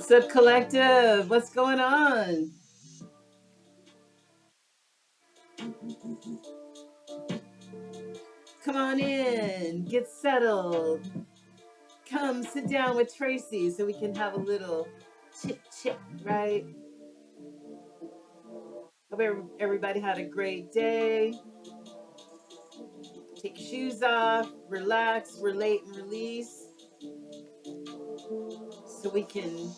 What's up, collective? What's going on? Come on in, get settled. Come sit down with Tracy so we can have a little chit chat, right? Hope everybody had a great day. Take your shoes off, relax, relate, and release so we can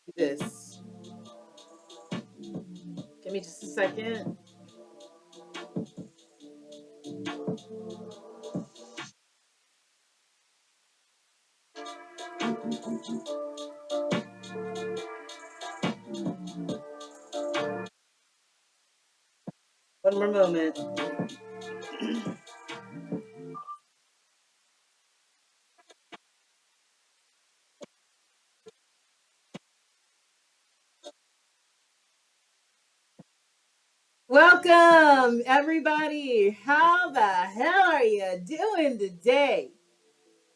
do this. Give me just a second. One more moment. Welcome, everybody. How the hell are you doing today?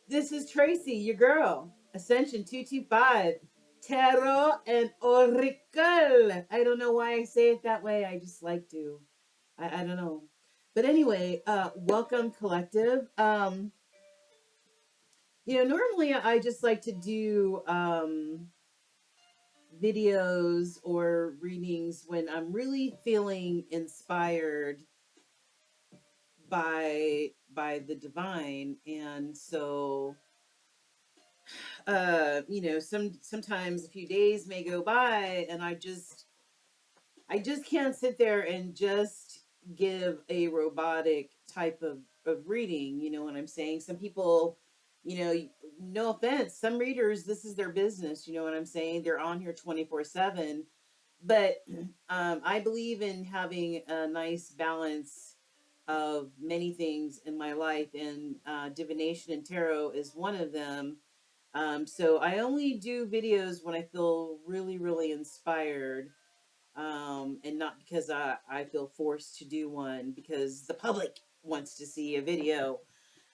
This is Tracy, your girl, Ascension 225, Tarot and Oracle. I don't know why I say it that way. I just like to. I don't know. But anyway, welcome, collective. Normally I just like to do videos or readings when I'm really feeling inspired by the divine, and so sometimes a few days may go by and I just can't sit there and just give a robotic type of reading. You know what I'm saying? Some people, no offense, some readers, this is their business. You know what I'm saying? They're on here 24/7. But I believe in having a nice balance of many things in my life, and divination and tarot is one of them. So I only do videos when I feel really, really inspired, and not because I feel forced to do one because the public wants to see a video.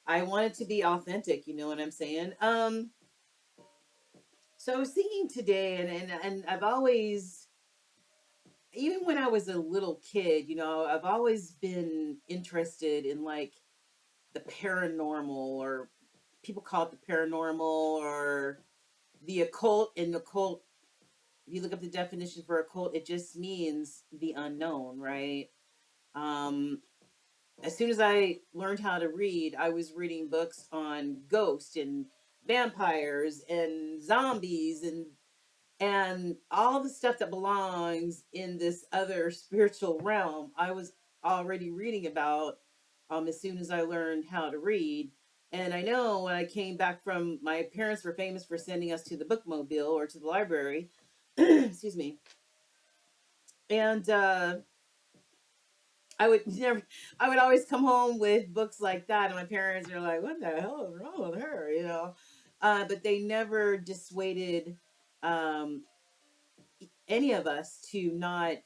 I want it to be authentic, you know what I'm saying? So I was thinking today, and I've always, even when I was a little kid, I've always been interested in like the paranormal, or people call it the paranormal, or the occult. And occult, if you look up the definition for occult, it just means the unknown, right? Um, as soon as I learned how to read, I was reading books on ghosts and vampires and zombies and all the stuff that belongs in this other spiritual realm. I was already reading about, as soon as I learned how to read. And I know when I came back from, my parents were famous for sending us to the bookmobile or to the library. Excuse me. And I would never, I would always come home with books like that, and my parents are like, "What the hell is wrong with her?" But they never dissuaded um, any of us to not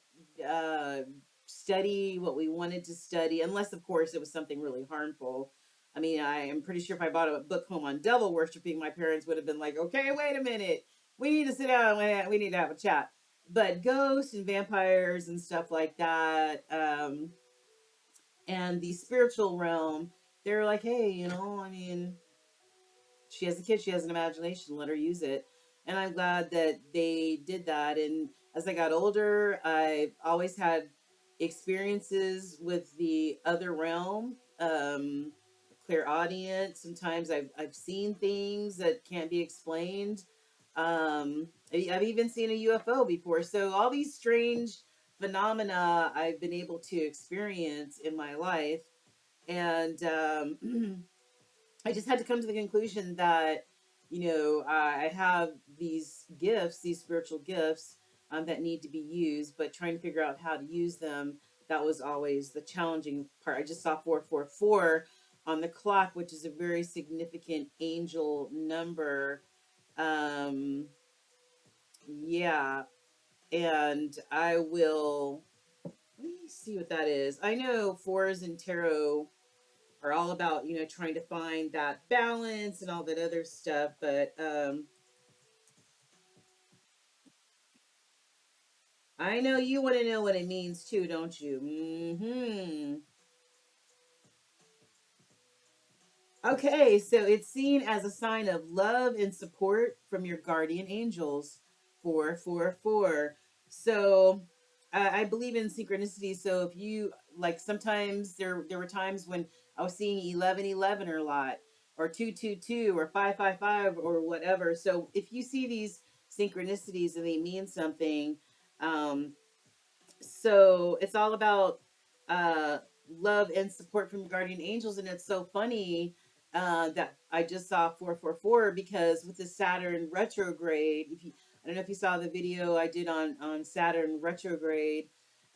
uh, study what we wanted to study, unless, of course, it was something really harmful. I mean, I am pretty sure if I bought a book home on devil worshiping, my parents would have been like, "Okay, wait a minute, we need to sit down, we need to have a chat." But ghosts and vampires and stuff like that, and the spiritual realm, they're like, "Hey, I mean, she has a kid, she has an imagination, let her use it." And I'm glad that they did that. And as I got older, I've always had experiences with the other realm, clairaudient. Sometimes I've seen things that can't be explained. I've even seen a UFO before. So all these strange phenomena I've been able to experience in my life. And I just had to come to the conclusion that, I have these gifts, these spiritual gifts, that need to be used, but trying to figure out how to use them, that was always the challenging part. I just saw 444 on the clock, which is a very significant angel number. Um, yeah, and I will, let me see what that is. I know fours in tarot are all about, trying to find that balance and all that other stuff. But I know you want to know what it means too, don't you? Okay, so it's seen as a sign of love and support from your guardian angels. 444. So I believe in synchronicity. So if you like, sometimes there were times when I was seeing 1111 a lot, or 222, or 555, or whatever. So if you see these synchronicities and they mean something, um, so it's all about uh love and support from guardian angels. And it's so funny that I just saw 444, because with the Saturn retrograde, if you I don't know if you saw the video I did on Saturn retrograde.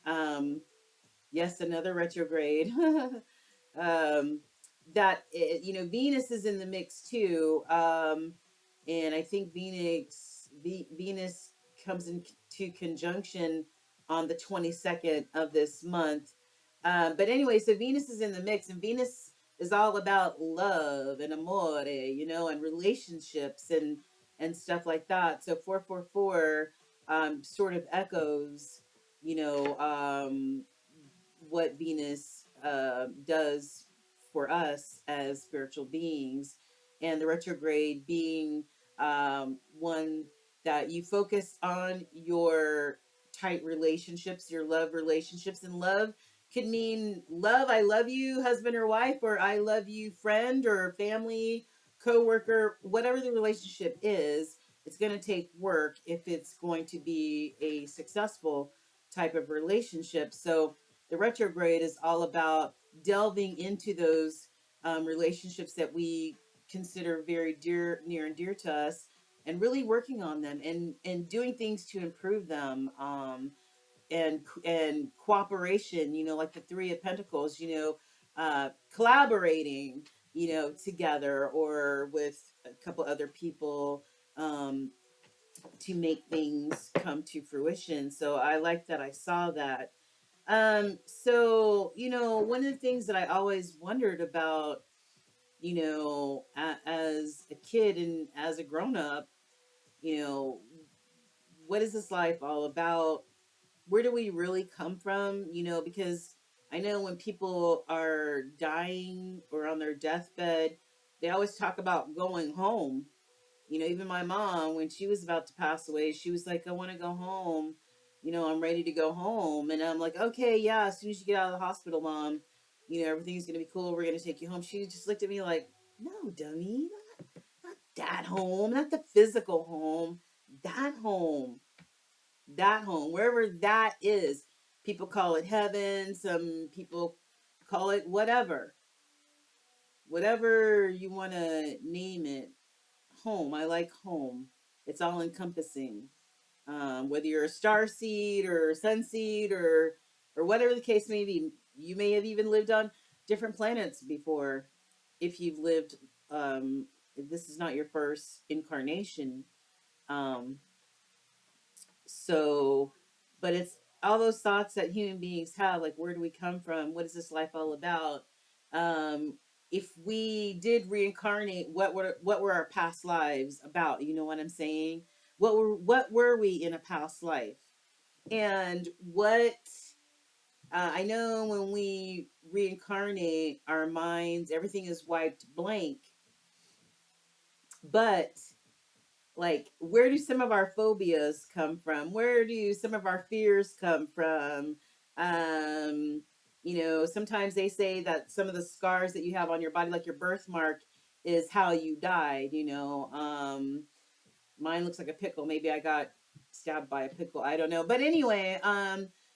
Yes, another retrograde. um, that Venus is in the mix too, and I think Venus comes into conjunction on the 22nd of this month. But anyway, so Venus is in the mix, and Venus is all about love and amore, and relationships and stuff like that. So 444 sort of echoes, you know, what Venus does for us as spiritual beings, and the retrograde being one that you focus on your tight relationships, your love relationships. And love could mean love, I love you, husband or wife, or I love you, friend or family, coworker, whatever the relationship is. It's going to take work if it's going to be a successful type of relationship. So the retrograde is all about delving into those relationships that we consider very dear, near and dear to us, and really working on them, and doing things to improve them. And cooperation, like the Three of Pentacles, collaborating, together or with a couple other people, um, to make things come to fruition. So I like that I saw that. So, one of the things that I always wondered about, as a kid and as a grown up, you know, what is this life all about? Where do we really come from? Because I know when people are dying or on their deathbed, they always talk about going home. Even my mom, when she was about to pass away, she was like, I want to go home. I'm ready to go home. And I'm like, okay, yeah, as soon as you get out of the hospital, mom, everything's going to be cool. We're going to take you home. She just looked at me like, no, dummy, not that home, not the physical home, that home, that home, wherever that is. People call it heaven. Some people call it whatever you want to name it. Home. I like home. It's all encompassing. Whether you're a star seed or sun seed, or whatever the case may be, you may have even lived on different planets before. If you've lived, if this is not your first incarnation. Um, so, but it's all those thoughts that human beings have, like, where do we come from? What is this life all about? Um, if we did reincarnate, what were our past lives about? You know what I'm saying? What were we in a past life? And what I know, when we reincarnate, our minds, everything is wiped blank. But, like, where do some of our phobias come from? Where do some of our fears come from? um Sometimes they say that some of the scars that you have on your body, like your birthmark, is how you died. Mine looks like a pickle. Maybe I got stabbed by a pickle, I don't know. But anyway,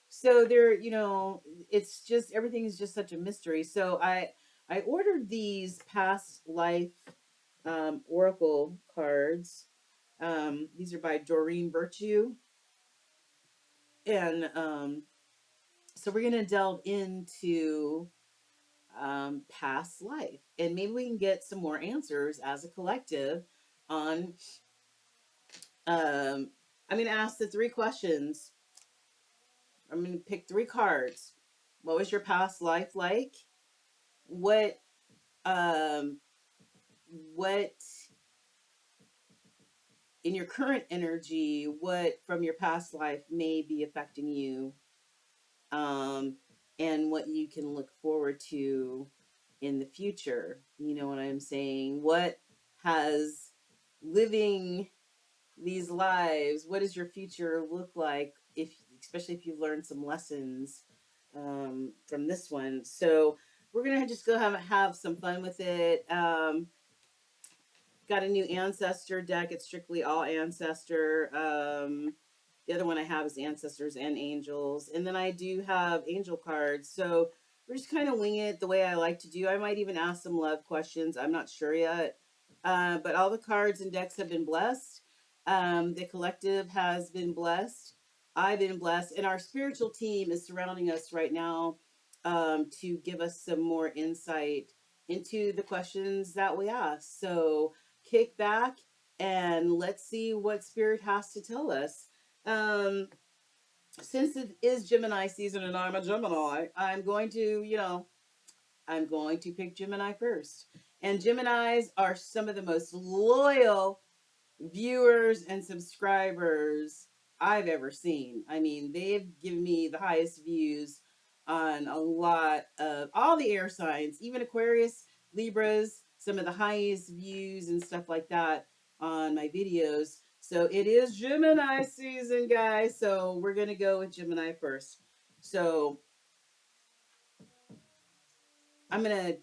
so there, it's just, everything is just such a mystery. So I ordered these past life oracle cards. These are by Doreen Virtue. And so we're going to delve into past life. And maybe we can get some more answers as a collective on. I'm going to ask the three questions. I'm going to pick three cards. What was your past life like? What um, what in your current energy, what from your past life may be affecting you, um, and what you can look forward to in the future. You know what I'm saying? What has living these lives, what does your future look like, if especially if you've learned some lessons from this one? So we're gonna just go have some fun with it. Got a new ancestor deck. It's strictly all ancestor. The other one I have is ancestors and angels, and then I do have angel cards. So we're just kind of wing it the way I like to do. I might even ask some love questions. I'm not sure yet, but all the cards and decks have been blessed. The collective has been blessed. I've been blessed, and our spiritual team is surrounding us right now to give us some more insight into the questions that we ask. So kick back and let's see what spirit has to tell us. Um, since it is Gemini season and I'm a Gemini, I'm going to, I'm going to pick Gemini first. And Geminis are some of the most loyal viewers and subscribers I've ever seen. I mean, they've given me the highest views on a lot of all the air signs, even Aquarius, Libras, some of the highest views and stuff like that on my videos. So it is Gemini season, guys. So we're going to go with Gemini first. So I'm going to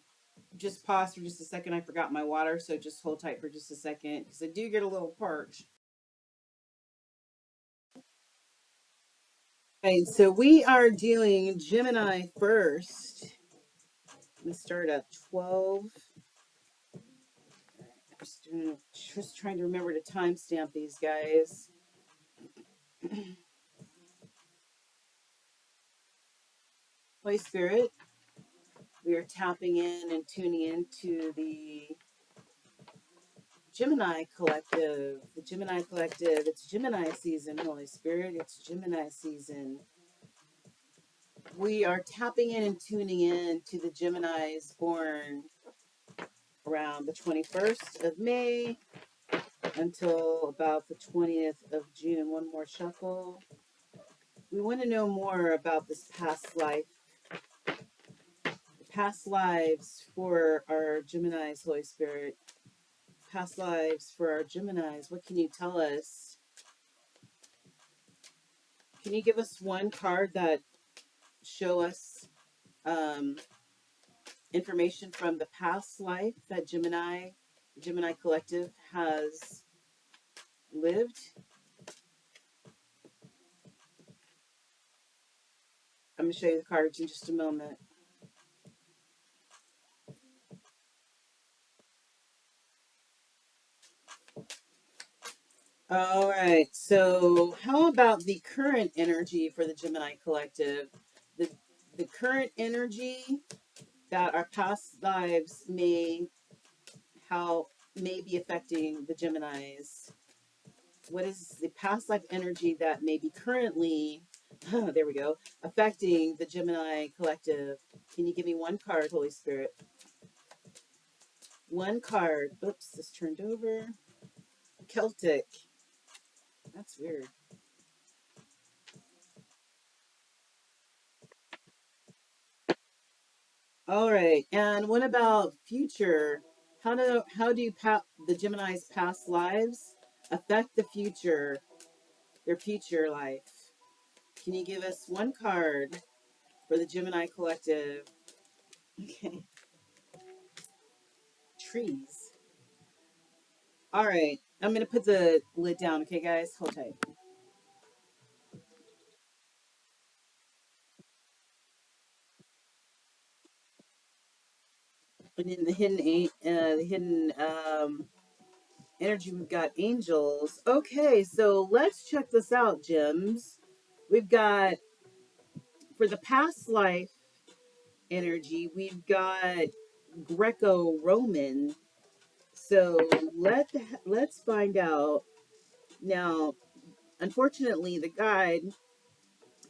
just pause for just a second. I forgot my water. So just hold tight for just a second because I do get a little parched. Right, so we are doing Gemini first. We start at 12. Just trying to remember to timestamp these guys. Holy Spirit, we are tapping in and tuning into the Gemini Collective. The Gemini Collective, it's Gemini season, Holy Spirit, it's Gemini season. We are tapping in and tuning in to the Geminis born around the 21st of May until about the 20th of June. One more shuffle. We want to know more about this past life, past lives for our Geminis, Holy Spirit. Past lives for our Geminis. What can you tell us? Can you give us one card that show us um, information from the past life that Gemini Collective has lived? I'm going to show you the cards in just a moment. All right. So, how about the current energy for the Gemini Collective? The the current energy that our past lives how may be affecting the Geminis. What is the past life energy that may be currently there we go, affecting the Gemini Collective? Can you give me one card, Holy Spirit? One card. Oops, this turned over. Celtic. That's weird. All right. And what about future? How do the Gemini's past lives affect the future, their future life? Can you give us one card for the Gemini Collective? Okay. Trees. All right. I'm going to put the lid down. Okay, guys? Hold tight. And in the hidden energy, we've got angels. Okay, so let's check this out, Gems. We've got for the past life energy, we've got Greco-Roman. So let's find out now. Unfortunately, the guide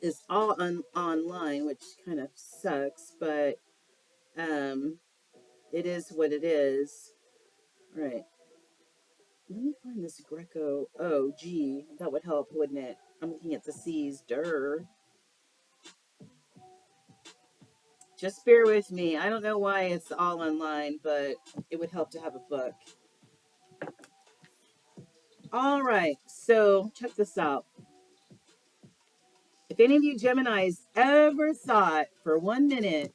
is all online, which kind of sucks. But um, It is what it is. Right. Let me find this Greco. Oh, gee, that would help, wouldn't it? I'm looking at the C's. Durr. Just bear with me. I don't know why it's all online, but it would help to have a book. All right, so check this out. If any of you Geminis ever thought for 1 minute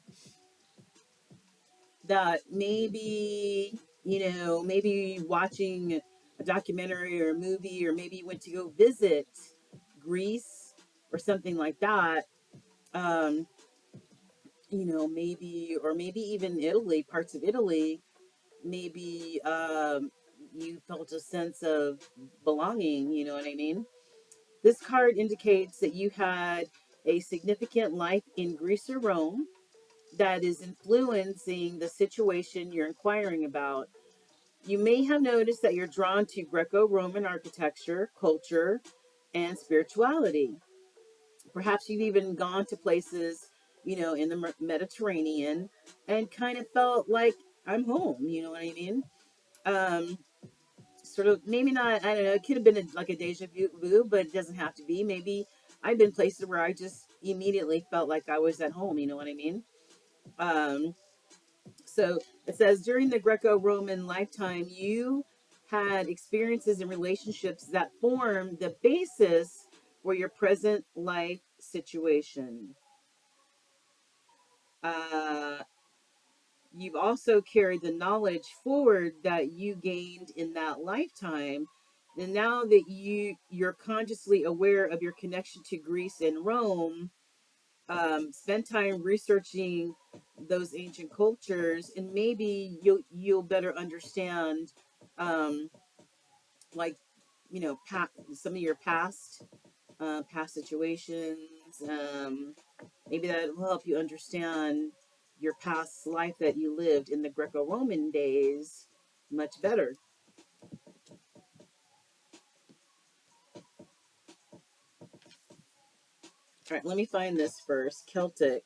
that maybe, maybe watching a documentary or a movie, or maybe you went to go visit Greece or something like that, um, maybe, or maybe even Italy, parts of Italy, maybe you felt a sense of belonging, you know what I mean? This card indicates that you had a significant life in Greece or Rome that is influencing the situation you're inquiring about. You may have noticed that you're drawn to Greco Roman architecture, culture, and spirituality. Perhaps you've even gone to places, in the Mediterranean and kind of felt like I'm home, you know what I mean? Um, Sort of, maybe not, I don't know, it could have been like a deja vu, but it doesn't have to be. Maybe I've been places where I just immediately felt like I was at home, you know what I mean? Um, so it says during the Greco Roman lifetime, you had experiences and relationships that form the basis for your present life situation. Uh, you've also carried the knowledge forward that you gained in that lifetime. And now that you're consciously aware of your connection to Greece and Rome, spend time researching those ancient cultures, and maybe you'll better understand, um, like, some of your past situations. Maybe that will help you understand your past life that you lived in the Greco-Roman days much better. All right, let me find this first. Celtic.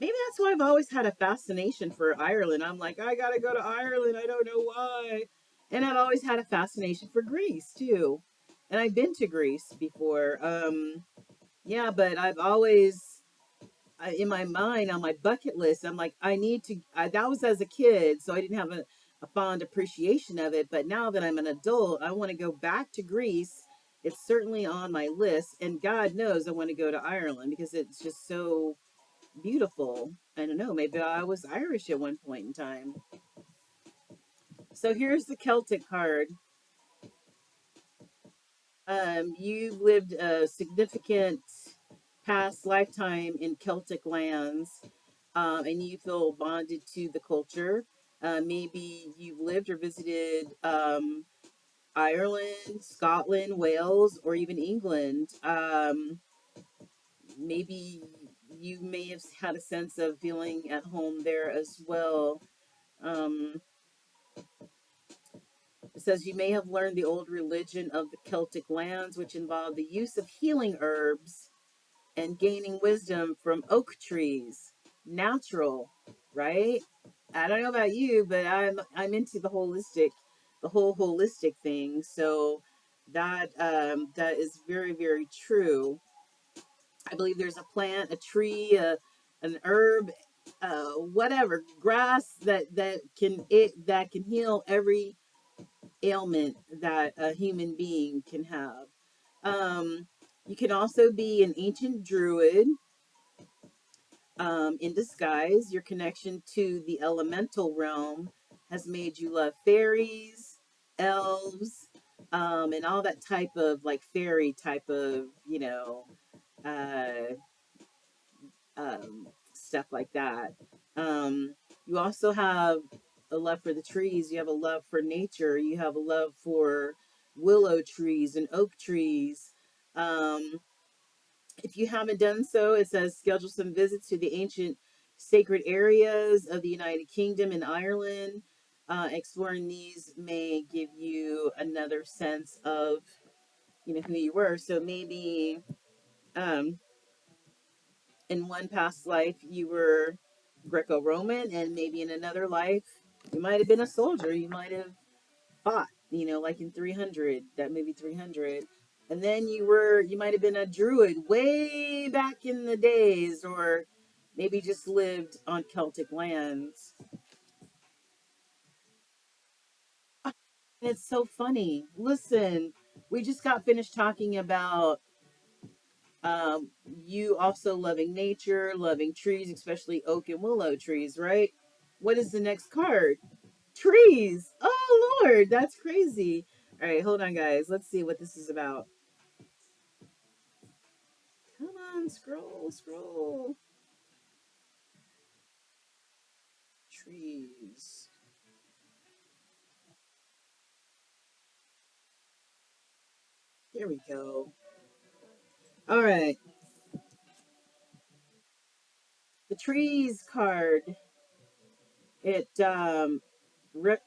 Maybe that's why I've always had a fascination for Ireland. I'm like, I gotta go to Ireland. I don't know why. And I've always had a fascination for Greece too. And I've been to Greece before. Yeah, but I've always, in my mind, on my bucket list, I'm like, I need to. That was as a kid, so I didn't have a fond appreciation of it. But now that I'm an adult, I want to go back to Greece. It's certainly on my list, and God knows I want to go to Ireland because it's just so beautiful. I don't know. Maybe I was Irish at one point in time. So here's the Celtic card. You've lived a significant past lifetime in Celtic lands, and you feel bonded to the culture. Maybe you've lived or visited Ireland, Scotland, Wales, or even England. Maybe you may have had a sense of feeling at home there as well. Um, it says you may have learned the old religion of the Celtic lands, which involved the use of healing herbs and gaining wisdom from oak trees. Natural, right? I don't know about you, but I'm into the whole holistic thing. So that is very, very true. I believe there's a plant, a tree, an herb, whatever, grass that can heal every ailment that a human being can have. Um, you can also be an ancient druid, in disguise. Your connection to the elemental realm has made you love fairies, elves, and all that type of like fairy type of, uh, stuff like that. Um, you also have a love for the trees. You have a love for nature. You have a love for willow trees and oak trees. Um, if you haven't done so, it says schedule some visits to the ancient sacred areas of the United Kingdom and Ireland. Exploring these may give you another sense of, who you were. So maybe, um, in one past life you were Greco-Roman, and maybe in another life You might have been a soldier. You might have fought, like in 300, that movie 300. And then you might have been a druid way back in the days, or maybe just lived on Celtic lands. And it's so funny. Listen, we just got finished talking about you also loving nature, loving trees, especially oak and willow trees, right? What is the next card? Trees. Oh, Lord, that's crazy. All right, hold on, guys. Let's see what this is about. Come on, scroll, scroll. Trees. Here we go. All right. The trees card. It re-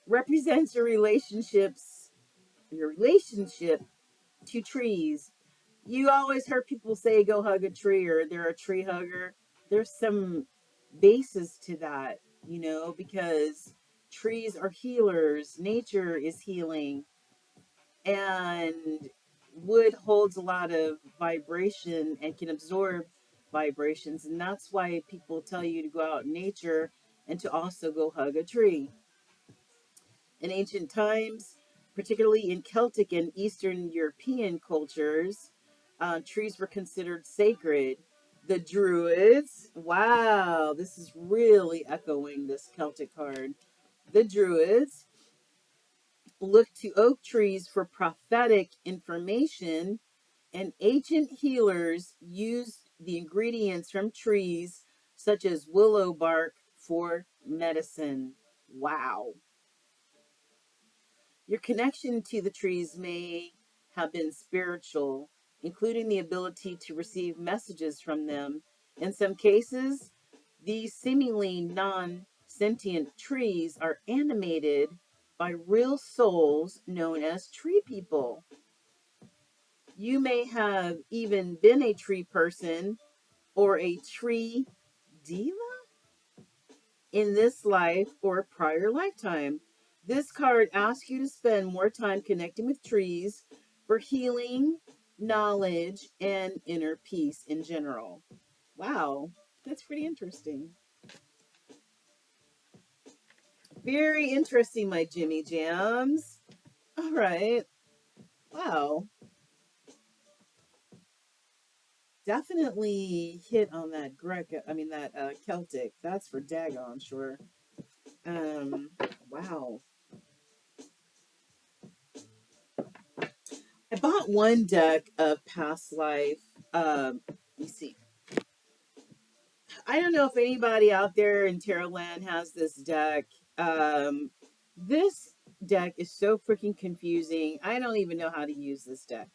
represents your relationship to trees. You always heard people say go hug a tree or they're a tree hugger. There's some basis to that, because trees are healers, nature is healing, and wood holds a lot of vibration and can absorb vibrations. And that's why people tell you to go out in nature and to also go hug a tree. In ancient times, particularly in Celtic and Eastern European cultures, trees were considered sacred. The Druids, wow, this is really echoing this Celtic card. The Druids looked to oak trees for prophetic information, and ancient healers used the ingredients from trees, such as willow bark, for medicine. Wow. Your connection to the trees may have been spiritual, including the ability to receive messages from them. In some cases, these seemingly non sentient trees are animated by real souls known as tree people. You may have even been a tree person or a tree diva in this life or a prior lifetime. This card asks you to spend more time connecting with trees for healing, knowledge, and inner peace in general. Wow, that's pretty interesting. Very interesting, my Jimmy Jams. All right. Wow. Definitely hit on that that Celtic. That's for daggone sure. Um, wow. I bought one deck of Past Life. Let me see. I don't know if anybody out there in Terraland has this deck. This deck is so freaking confusing. I don't even know how to use this deck.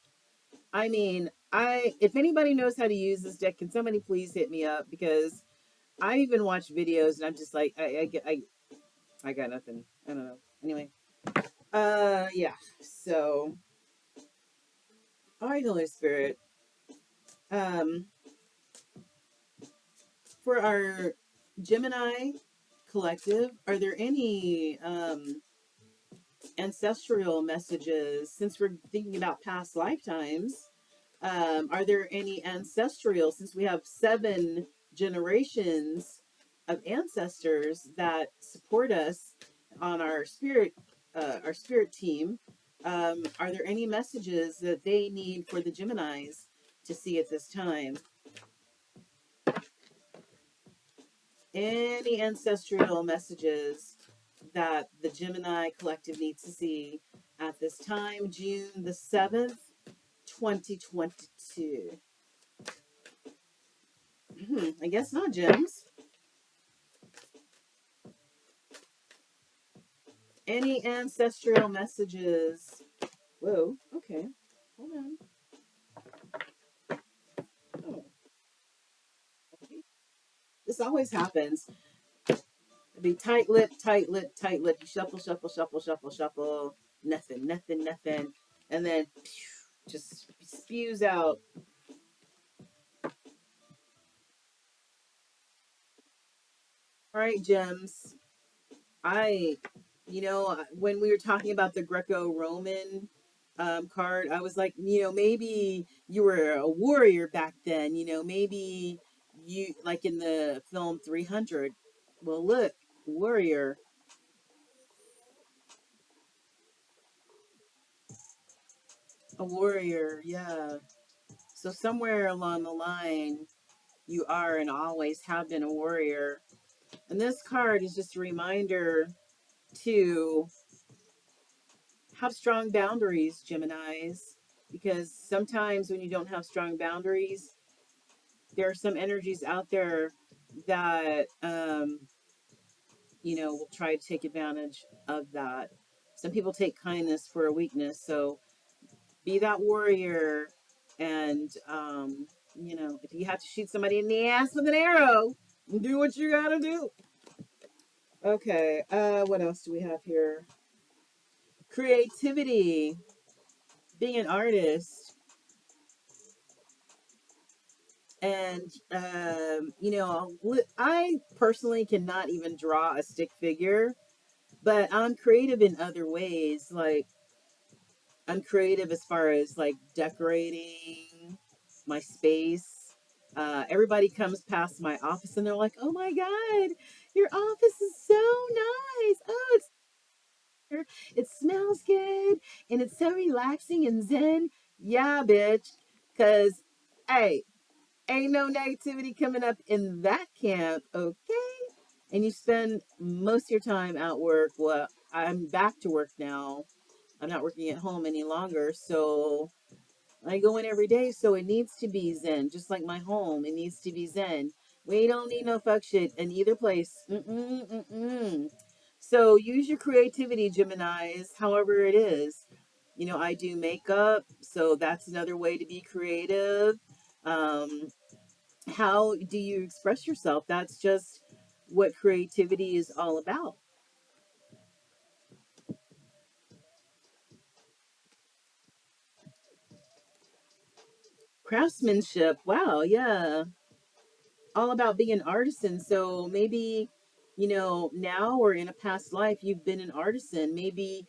I mean, I if anybody knows how to use this deck, can somebody please hit me up, because I even watch videos and I'm just like I got nothing. I don't know. Anyway, yeah. So, all right, Holy Spirit. Um, for our Gemini collective, are there any ancestral messages, since we're thinking about past lifetimes? Are there any ancestral, since we have 7 generations of ancestors that support us on our spirit team? Are there any messages that they need for the Geminis to see at this time? Any ancestral messages that the Gemini collective needs to see at this time, June the 7th, 2022? I guess not, Gems. Any ancestral messages? Whoa, okay. Hold on. Oh, okay. This always happens. It'd be tight lip, tight lip, tight lip. You shuffle, shuffle, shuffle, shuffle, shuffle. Nothing, nothing, nothing. And then just spews out. right, Gems. I, when we were talking about the Greco-Roman card, I was like, maybe you were a warrior back then. Maybe you like in the film 300. Well, look, warrior, a warrior, yeah. So somewhere along the line, you are and always have been a warrior. And this card is just a reminder to have strong boundaries, Geminis, because sometimes when you don't have strong boundaries, there are some energies out there that, will try to take advantage of that. Some people take kindness for a weakness. So be that warrior. And, if you have to shoot somebody in the ass with an arrow, do what you gotta do. Okay, what else do we have here? Creativity, being an artist. And I personally cannot even draw a stick figure, but I'm creative in other ways. Like, I'm creative as far as like decorating my space. Everybody comes past my office and they're like, "Oh my god, your office is so nice! Oh, it smells good and it's so relaxing and zen." Yeah, bitch. Cause, hey, ain't no negativity coming up in that camp, okay? And you spend most of your time at work. Well, I'm back to work now. I'm not working at home any longer, so I go in every day. So it needs to be zen, just like my home. It needs to be zen. We don't need no fuck shit in either place. So use your creativity, Geminis, however it is. I do makeup, so that's another way to be creative. Um, how do you express yourself? That's just what creativity is all about. Craftsmanship, wow, yeah, all about being an artisan. So maybe, now or in a past life you've been an artisan, maybe,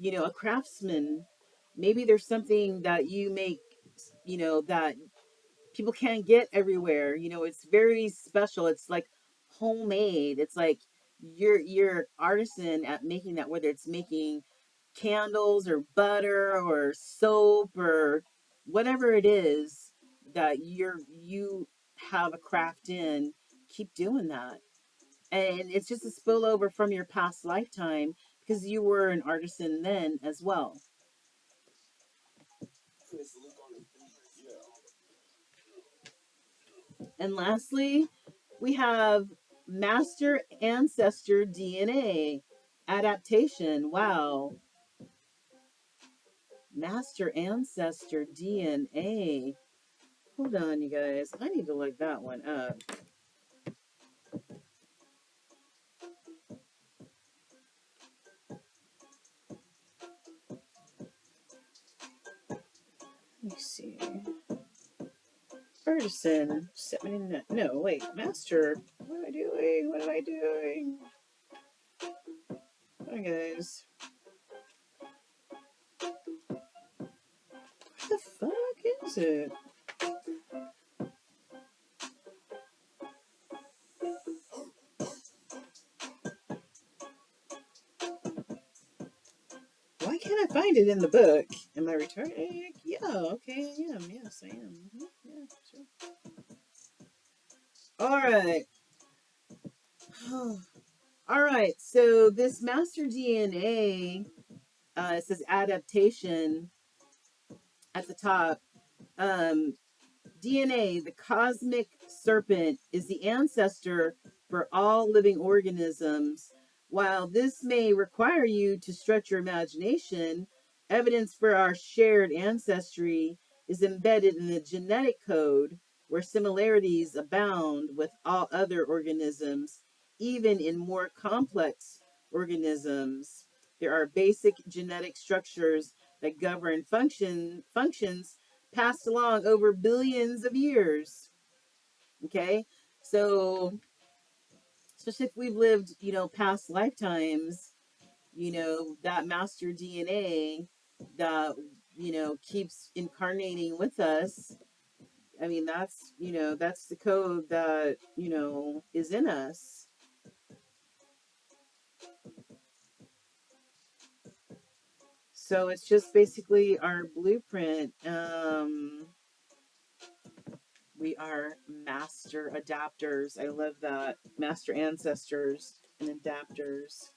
a craftsman. Maybe there's something that you make, that people can't get everywhere. It's very special. It's like homemade. It's like you're artisan at making that, whether it's making candles or butter or soap or whatever it is that you have a craft in. Keep doing that. And it's just a spillover from your past lifetime because you were an artisan then as well. And lastly, we have master ancestor DNA adaptation. Wow. Master ancestor DNA. Hold on, you guys. I need to look that one up. Let me see. Artisan. No, wait. Master. What am I doing? What am I doing? Hi, guys. What the fuck is it? Why can't I find it in the book? Am I retarded? Yeah, okay, I am. Yes, I am. Yeah, sure. All right. All right. So this master DNA, it says adaptation at the top. DNA, the cosmic serpent, is the ancestor for all living organisms. While this may require you to stretch your imagination, evidence for our shared ancestry is embedded in the genetic code where similarities abound with all other organisms, even in more complex organisms. There are basic genetic structures that govern functions passed along over billions of years. Okay, so especially if we've lived, past lifetimes, that master DNA that, keeps incarnating with us. I mean, that's the code that, is in us. So it's just basically our blueprint. We are master adapters. I love that. Master ancestors and adapters.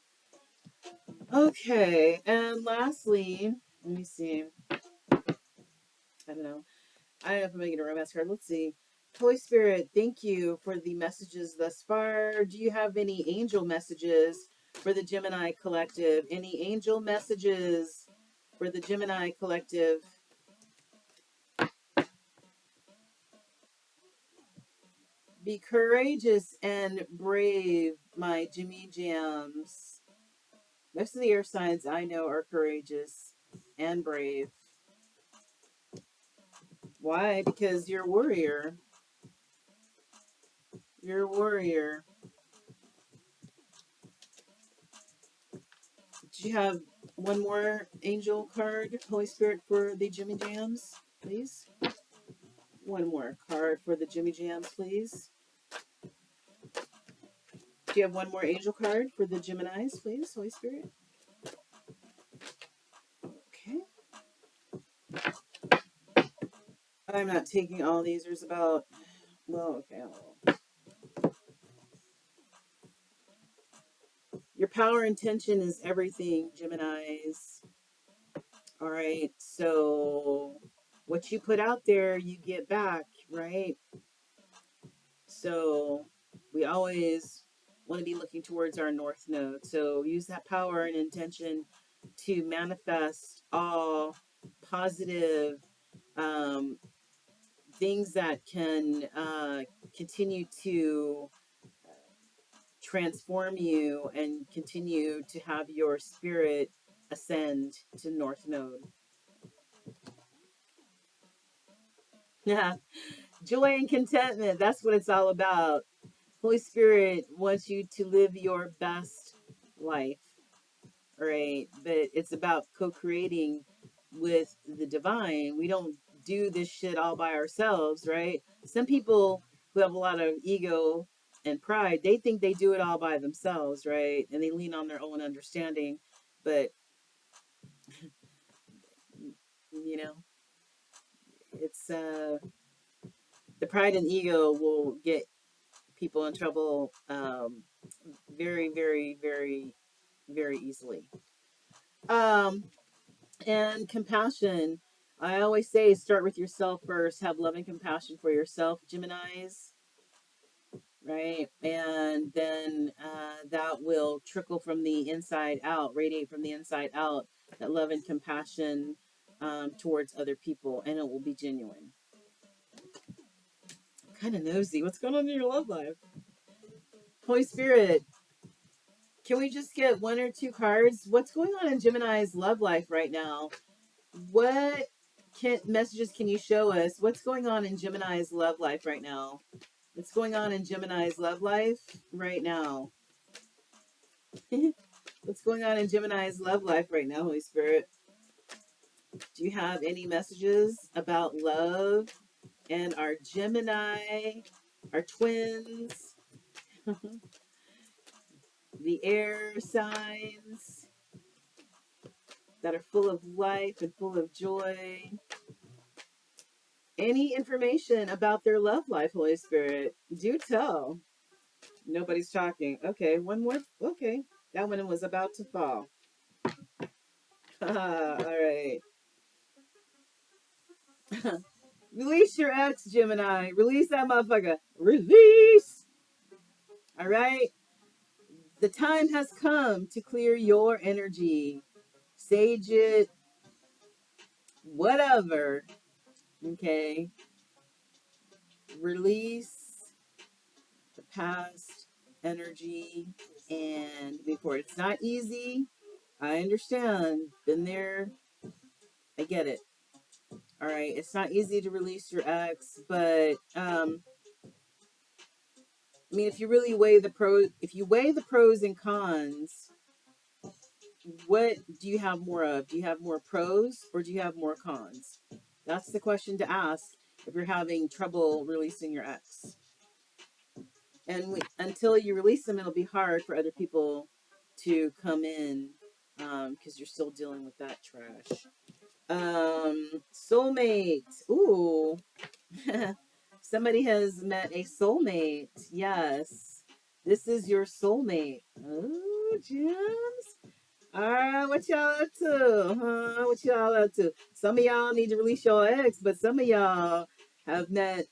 Okay. And lastly, let me see. I don't know. I don't know if I'm making a romance card. Let's see. Holy Spirit, thank you for the messages thus far. Do you have any angel messages for the Gemini collective? Any angel messages for the Gemini collective? Be courageous and brave, my Jimmy Jams. Most of the air signs I know are courageous and brave. Why? Because you're a warrior. You're a warrior. Do you have one more angel card, Holy Spirit, for the Jimmy Jams, please? One more card for the Jimmy Jams, please. Do you have one more angel card for the Geminis, please, Holy Spirit? Okay. I'm not taking all these. There's about, well, okay. Your power intention is everything, Geminis. All right. So what you put out there, you get back, right? So we always want to be looking towards our north node. So use that power and intention to manifest all positive um, things that can continue to transform you and continue to have your spirit ascend to north node. Yeah, joy and contentment, that's what it's all about. Holy Spirit wants you to live your best life, right? But it's about co-creating with the divine. We don't do this shit all by ourselves, right? Some people who have a lot of ego and pride, they think they do it all by themselves, right? And they lean on their own understanding. But, you know, it's the pride and ego will get people in trouble very, very, very, very easily. Um, and compassion. I always say start with yourself first. Have love and compassion for yourself, Geminis, right? And then that will trickle from the inside out, radiate from the inside out, that love and compassion towards other people, and it will be genuine. Kind of nosy. What's going on in your love life? Holy Spirit, can we just get one or two cards? What's going on in Gemini's love life right now? What messages can you show us? What's going on in Gemini's love life right now? What's going on in Gemini's love life right now? What's going on in Gemini's love life right now, Holy Spirit? Do you have any messages about love and our Gemini, our twins, the air signs that are full of life and full of joy? Any information about their love life, Holy Spirit? Do tell. Nobody's talking. Okay, one more. Okay, that one was about to fall. All right. Release your ex, Gemini. Release that motherfucker. Release. All right. The time has come to clear your energy. Sage it, whatever. Okay. Release the past energy and before it's not easy. I understand. Been there. I get it. All right. It's not easy to release your ex, but I mean, if you really weigh the pros, if you weigh the pros and cons, what do you have more of? Do you have more pros or do you have more cons? That's the question to ask if you're having trouble releasing your ex. And until you release them, it'll be hard for other people to come in because you're still dealing with that trash. Soulmate. Ooh. Somebody has met a soulmate. Yes. This is your soulmate. Oh, gems. All right, what y'all up to? Huh? What y'all up to? Some of y'all need to release your ex, but some of y'all have met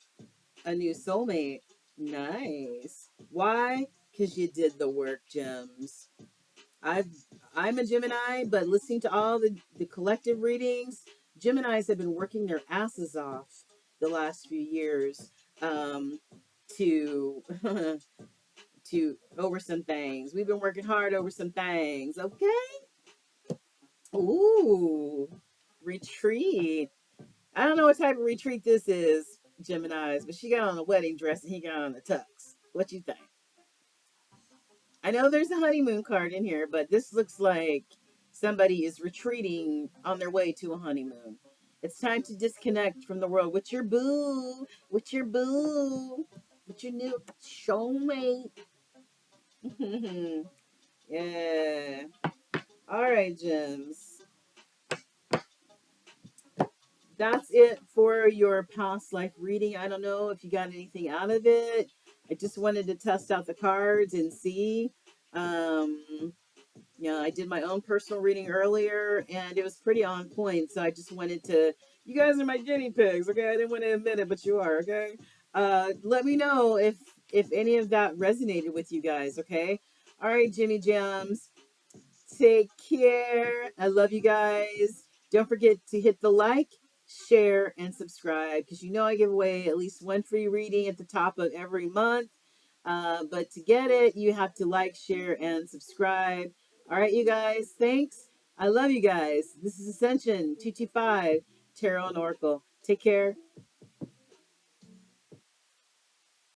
a new soulmate. Nice. Why? Because you did the work, gems. I've I'm a Gemini, but listening to all the collective readings, Geminis have been working their asses off the last few years to to over some things. We've been working hard over some things. Okay. Ooh, retreat. I don't know what type of retreat this is, Gemini's, but she got on a wedding dress and he got on a tux. What you think? I know there's a honeymoon card in here, but this looks like somebody is retreating on their way to a honeymoon. It's time to disconnect from the world with your boo, with your boo, with your new soulmate. Yeah. All right, Gems. That's it for your past life reading. I don't know if you got anything out of it. I just wanted to test out the cards and see. Um, I did my own personal reading earlier and it was pretty on point. So I just wanted to, you guys are my guinea pigs, okay? I didn't want to admit it, but you are, okay? Let me know if any of that resonated with you guys, okay? All right, Jimmy Jams. Take care. I love you guys. Don't forget to hit the like, share, and subscribe because you know I give away at least one free reading at the top of every month. But to get it, you have to like, share, and subscribe. All right, you guys. Thanks. I love you guys. This is Ascension 225 Tarot and Oracle. Take care.